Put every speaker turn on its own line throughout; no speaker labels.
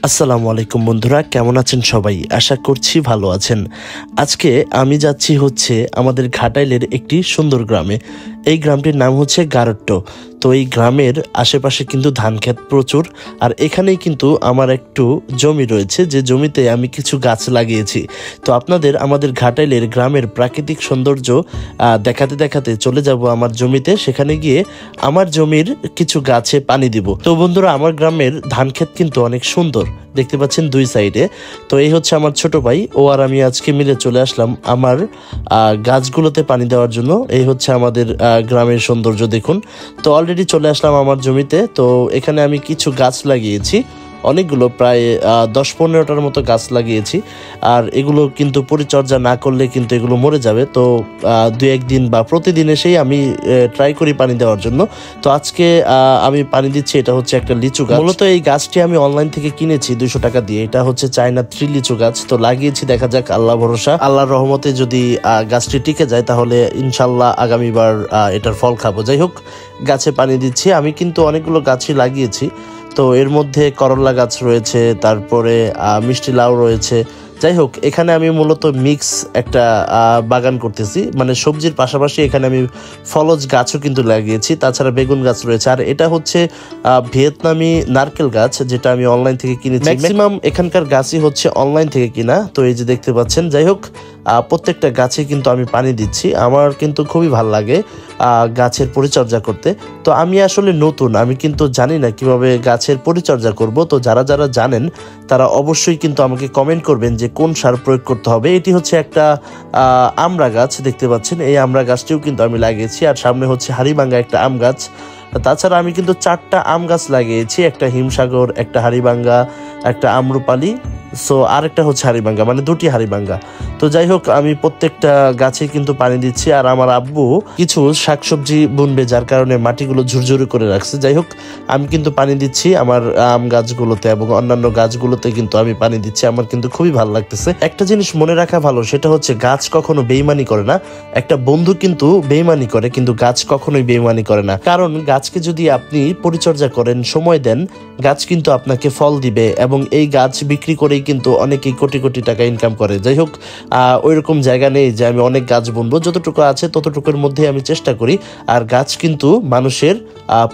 আসসালামু আলাইকুম বন্ধুরা, কেমন আছেন সবাই? আশা করছি ভালো আছেন। আজকে আমি যাচ্ছি আমাদের ঘাটাইলের একটি সুন্দর গ্রামে। এই গ্রামটির নাম হচ্ছে গারট্ট। তো এই গ্রামের আশেপাশে কিন্তু ধান ক্ষেত প্রচুর, আর এখানেই কিন্তু আমার একটু জমি রয়েছে, যে জমিতে আমি কিছু গাছ লাগিয়েছি। তো আপনাদের আমাদের ঘাটাইলের গ্রামের প্রাকৃতিক সৌন্দর্য দেখাতে দেখাতে চলে যাব আমার জমিতে। সেখানে গিয়ে আমার জমির কিছু গাছে পানি দিব। তো বন্ধুরা, আমার গ্রামের ধান ক্ষেত কিন্তু অনেক সুন্দর, দেখতে পাচ্ছেন দুই সাইডে। তো এই হচ্ছে আমার ছোট ভাই, ও আর আমি আজকে মিলে চলে আসলাম আমার গাছগুলোতে পানি দেওয়ার জন্য। এই হচ্ছে আমাদের গ্রামের সৌন্দর্য, দেখুন। তো অলরেডি চলে আসলাম আমার জমিতে। তো এখানে আমি কিছু গাছ লাগিয়েছি, অনেকগুলো, প্রায় 10-15টার মতো গাছ লাগিয়েছি। আর এগুলো কিন্তু পরিচর্যা না করলে কিন্তু এগুলো মরে যাবে। তো 2-1 দিন বা প্রতিদিন এসেই আমি ট্রাই করি পানি দেওয়ার জন্য। তো আজকে আমি পানি দিচ্ছি। এটা হচ্ছে একটা লিচু গাছ। মূলত এই গাছটি আমি অনলাইন থেকে কিনেছি 200 টাকা দিয়ে। এটা হচ্ছে চায়না 3 লিচু গাছ। তো লাগিয়েছি, দেখা যাক, আল্লাহ ভরসা। আল্লাহর রহমতে যদি গাছটি টিকে যায় তাহলে ইনশাল্লাহ আগামীবার এটার ফল খাবো। যাই হোক, গাছে পানি দিচ্ছি। আমি কিন্তু অনেকগুলো গাছই লাগিয়েছি। তো এর মধ্যে করলা গাছ রয়েছে, তারপরে মিষ্টি লাউ রয়েছে। যাই হোক, এখানে আমি মূলত মিক্স একটা বাগান করতেছি, মানে সবজির পাশাপাশি এখানে আমি ফলজ গাছও কিন্তু লাগিয়েছি। তাছাড়া বেগুন গাছ রয়েছে। আর এটা হচ্ছে ভিয়েতনামি নারকেল গাছ, যেটা আমি অনলাইন থেকে কিনেছি। ম্যাক্সিমাম এখানকার গাছই হচ্ছে অনলাইন থেকে কিনা। তো এই যে দেখতে পাচ্ছেন। যাই হোক, প্রত্যেকটা গাছে কিন্তু আমি পানি দিচ্ছি। আমার কিন্তু খুবই ভালো লাগে গাছের পরিচর্যা করতে। তো আমি আসলে নতুন, আমি কিন্তু জানি না কিভাবে গাছের পরিচর্যা করব। তো যারা যারা জানেন তারা অবশ্যই কিন্তু আমাকে কমেন্ট করবেন যে কোন সার প্রয়োগ করতে হবে। এটি হচ্ছে একটা আমড়া গাছ, দেখতে পাচ্ছেন। এই আমড়া গাছটিও কিন্তু আমি লাগিয়েছি। আর সামনে হচ্ছে হাড়িভাঙ্গা একটা আম গাছ। তাছাড়া আমি কিন্তু 4টা আম গাছ লাগিয়েছি, একটা হিমসাগর, একটা হাড়িভাঙ্গা, একটা আম্রপালি, সো আরেকটা হচ্ছে হাড়িভাঙ্গা, মানে 2টি হাড়িভাঙ্গা। তো যাই হোক, আমি প্রত্যেকটা গাছে কিন্তু পানি দিচ্ছি। আর আমার আব্বু কিছু শাকসবজি বুনবে, যার কারণে মাটিগুলো ঝুরঝুরে করে রাখছে। যাই হোক, আমি কিন্তু পানি দিচ্ছি আমার আম গাছগুলোতে এবং অন্যান্য গাছগুলোতে কিন্তু আমি পানি দিচ্ছি। আমার কিন্তু খুবই ভালো লাগতেছে। একটা জিনিস মনে রাখা ভালো, সেটা হচ্ছে গাছ কখনো বেইমানি করে না। একটা বন্ধু কিন্তু বেইমানি করে, কিন্তু গাছ কখনোই বেইমানি করে না। কারণ গাছকে যদি আপনি পরিচর্যা করেন, সময় দেন, গাছ কিন্তু আপনাকে ফল দিবে। এবং এই গাছ বিক্রি করেই কিন্তু অনেকেই কোটি কোটি টাকা ইনকাম করে। যাই হোক, ওইরকম জায়গা নেই যে আমি অনেক গাছ বুনবো। যতটুকু আছে ততটুকুর মধ্যে আমি চেষ্টা করি। আর গাছ কিন্তু মানুষের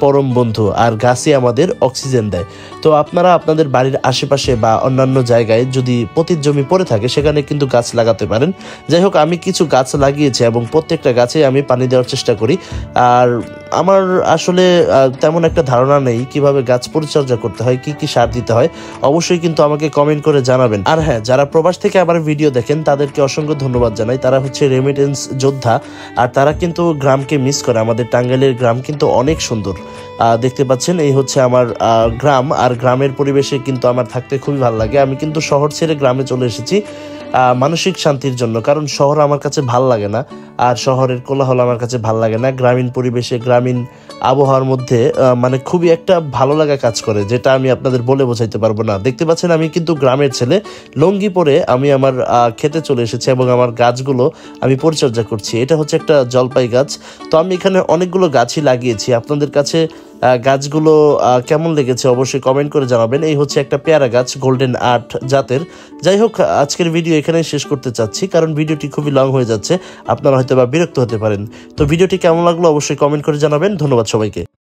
পরম বন্ধু, আর গাছই আমাদের অক্সিজেন দেয়। তো আপনারা আপনাদের বাড়ির আশেপাশে বা অন্যান্য জায়গায় যদি পতিত জমি পড়ে থাকে, সেখানে কিন্তু গাছ লাগাতে পারেন। যাই হোক, আমি কিছু গাছ লাগিয়েছি এবং প্রত্যেকটা গাছে আমি পানি দেওয়ার চেষ্টা করি। আর আমার আসলে তেমন একটা ধারণা নেই কিভাবে গাছ পরিচর্যা করতে হয়, কি কি সার দিতে হয়। অবশ্যই কিন্তু আমাকে কমেন্ট করে জানাবেন। আর হ্যাঁ, যারা প্রবাস থেকে আবার ভিডিও দেখেন তাদেরকে অসংখ্য ধন্যবাদ জানাই। তারা হচ্ছে রেমিটেন্স যোদ্ধা, আর তারা কিন্তু গ্রামকে মিস করে। আমাদের টাঙ্গাইলের গ্রাম কিন্তু অনেক সুন্দর, দেখতে পাচ্ছেন। এই হচ্ছে আমার গ্রাম, আর গ্রামের পরিবেশে কিন্তু আমার থাকতে খুবই ভালো লাগে। আমি কিন্তু শহর ছেড়ে গ্রামে চলে এসেছি মানসিক শান্তির জন্য, কারণ শহর আমার কাছে ভাল লাগে না, আর শহরের কোলাহল আমার কাছে ভাল লাগে না। গ্রামীণ পরিবেশে, গ্রামীণ আবহাওয়ার মধ্যে মানে খুবই একটা ভালো লাগা কাজ করে, যেটা আমি আপনাদের বলে বোঝাইতে পারবো না। দেখতে পাচ্ছেন, আমি কিন্তু গ্রামের ছেলে। লুঙ্গি পরে আমি আমার খেতে চলে এসেছি এবং আমার গাছগুলো আমি পরিচর্যা করছি। এটা হচ্ছে একটা জলপাই গাছ। তো আমি এখানে অনেকগুলো গাছই লাগিয়েছি। আপনাদের কাছে গাছগুলো কেমন লেগেছে অবশ্যই কমেন্ট করে জানাবেন। এই হচ্ছে একটা পেয়ারা গাছ, গোল্ডেন আর্ট জাতের। যাই হোক, আজকের ভিডিও এখানেই শেষ করতে চাচ্ছি, কারণ ভিডিওটি খুবই লং হয়ে যাচ্ছে। আপনারা হয়তো বা বিরক্ত হতে পারেন। তো ভিডিওটি কেমন লাগলো অবশ্যই কমেন্ট করে জানাবেন। ধন্যবাদ সবাইকে।